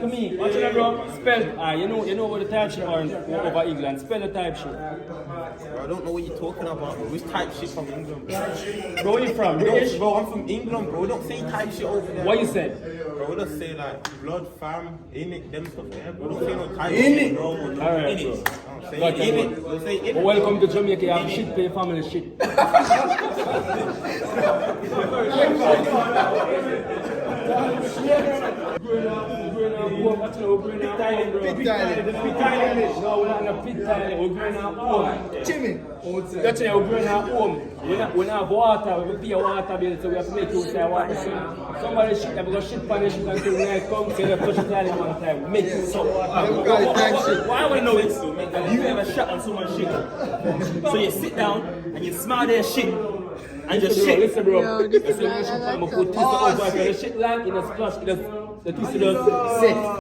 To me, watch it, bro. Spell. You know what the type shit are over England. Spell the type shit. Bro, I don't know what you're talking about, bro. Which type shit from England, bro? Bro, where you from? British? Bro, I'm from England, bro. Don't say type shit over there. What you said? Bro, just say like blood, fam, in it, them stuff there. Bro, don't say no type In shit, it. bro. Alright, In bro. it. Say in it. Don't say in it. Well, welcome to Jamaica. You have shit, pay family shit. No, we're not in a pit tile. We're going out home. Jimmy. That's why we're going out home. We don't have water. We pay a water bill, so we have to make use of water. Somebody shit, I'm going to shit punish it until the night comes. So they touch the toilet one time. Make use of water. Why I want to know is, have you ever shot on someone's shit? So you sit down and you smell their shit and just shit. Listen, bro. Yo, this is I'm like going to put this over. The shit like in a splash. The twisted does set.